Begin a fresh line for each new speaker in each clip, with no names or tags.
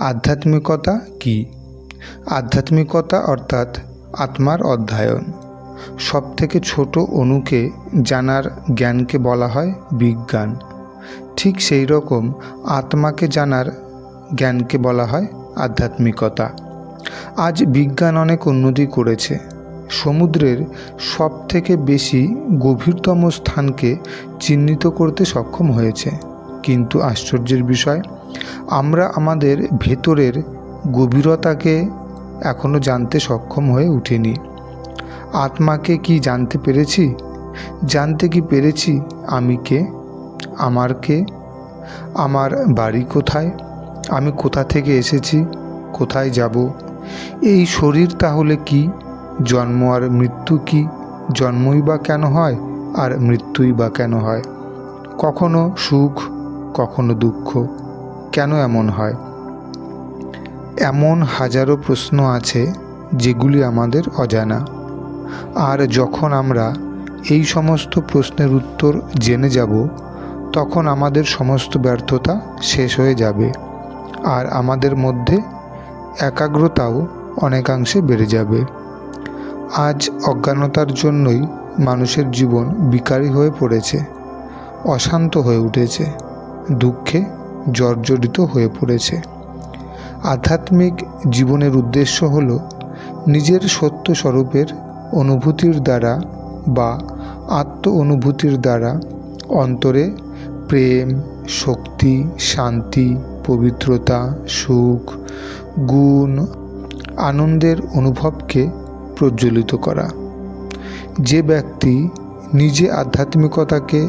আধ্যাত্মিকতা কি? আধ্যাত্মিকতা অর্থাৎ আত্মার অধ্যয়ন। সবথেকে ছোট অণুকে জানার জ্ঞানকে বলা হয় বিজ্ঞান। ঠিক সেই রকম আত্মাকে জানার জ্ঞানকে বলা হয় আধ্যাত্মিকতা। আজ বিজ্ঞান অনেক উন্নতি করেছে। সমুদ্রের সবথেকে বেশি গভীরতম স্থানকে চিহ্নিত করতে সক্ষম হয়েছে। কিন্তু আশ্চর্যের বিষয়, আমরা আমাদের ভেতরের গভীরতাকে এখনও জানতে সক্ষম হয়ে উঠিনি। আত্মাকে কি জানতে পেরেছি? জানতে কি পেরেছি আমি কে, আমার কে, আমার বাড়ি কোথায়, আমি কোথা থেকে এসেছি, কোথায় যাব? এই শরীর তাহলে কি? জন্ম আর মৃত্যু কি? জন্মই বা কেন হয় আর মৃত্যুই বা কেন হয়? কখনো সুখ, কখনো দুঃখ, কেন এমন হয়? এমন হাজারো প্রশ্ন আছে যেগুলি আমাদের অজানা। আর যখন আমরা এই সমস্ত প্রশ্নের উত্তর জেনে যাব, তখন আমাদের সমস্ত ব্যর্থতা শেষ হয়ে যাবে আর আমাদের মধ্যে একাগ্রতাও অনেকাংশে বেড়ে যাবে। আজ অজ্ঞানতার জন্যই মানুষের জীবন বিকারী হয়ে পড়েছে, অশান্ত হয়ে উঠেছে, দুঃখে জর্জরিত হয়ে পড়েছে। আধ্যাত্মিক জীবনের উদ্দেশ্য হল নিজের সত্য স্বরূপের অনুভূতির দ্বারা বা আত্ম অনুভূতির দ্বারা অন্তরে প্রেম, শক্তি, শান্তি, পবিত্রতা, সুখ, গুণ, আনন্দের অনুভবকে প্রজ্বলিত করা। যে ব্যক্তি নিজে আধ্যাত্মিকতাকে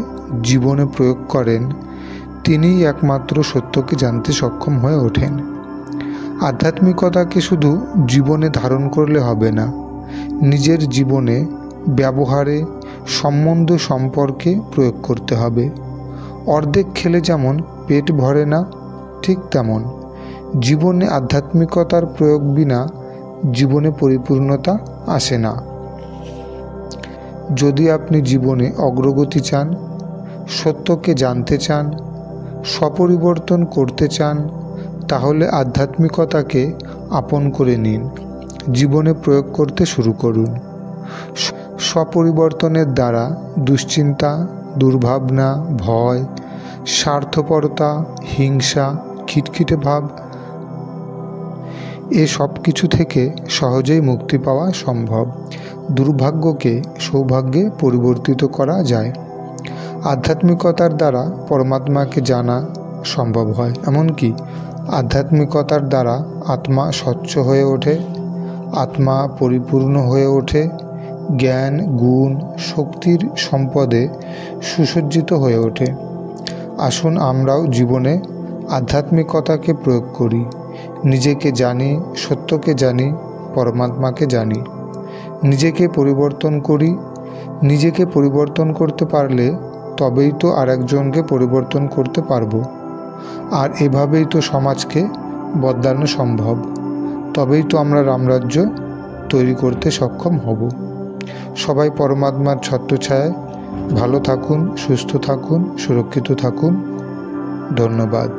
জীবনে প্রয়োগ করেন, তিনিই একমাত্র সত্যকে জানতে সক্ষম হয়ে ওঠেন। আধ্যাত্মিকতাকে শুধু জীবনে ধারণ করলে হবে না, নিজের জীবনে, ব্যবহারে, সম্বন্ধ সম্পর্কে প্রয়োগ করতে হবে। অর্ধেক খেলে যেমন পেট ভরে না, ঠিক তেমন জীবনে আধ্যাত্মিকতার প্রয়োগ বিনা জীবনে পরিপূর্ণতা আসে না। যদি আপনি জীবনে অগ্রগতি চান, সত্যকে জানতে চান, স্বপরিবর্তন করতে চান, তাহলে আধ্যাত্মিকতাকে আপন করে নিন, জীবনে প্রয়োগ করতে শুরু করুন। স্বপরিবর্তনের দ্বারা দুশ্চিন্তা, দুর্ভাবনা, ভয়, স্বার্থপরতা, হিংসা, খিটখিটে ভাব এ সব কিছু থেকে সহজেই মুক্তি পাওয়া সম্ভব। দুর্ভাগ্যকে সৌভাগ্যে পরিবর্তিত করা যায়। আধ্যাত্মিকতার দ্বারা পরমাত্মাকে জানা সম্ভব হয়। এমনকি আধ্যাত্মিকতার দ্বারা আত্মা স্বচ্ছ হয়ে ওঠে, আত্মা পরিপূর্ণ হয়ে ওঠে, জ্ঞান, গুণ, শক্তির সম্পদে সুসজ্জিত হয়ে ওঠে। আসুন আমরাও জীবনে আধ্যাত্মিকতাকে প্রয়োগ করি, নিজেকে জানি, সত্যকে জানি, পরমাত্মাকে জানি, নিজেকে পরিবর্তন করি। নিজেকে পরিবর্তন করতে পারলে তবেই তো আরেকজনকে পরিবর্তন করতে পারবো। আর এভাবেই তো সমাজকে বদলানো সম্ভব। তবেই তো আমরা রামরাজ্য তৈরি করতে সক্ষম হব। সবাই পরমাত্মার ছত্রছায়ায় ভালো থাকুন, সুস্থ থাকুন, সুরক্ষিত থাকুন। ধন্যবাদ।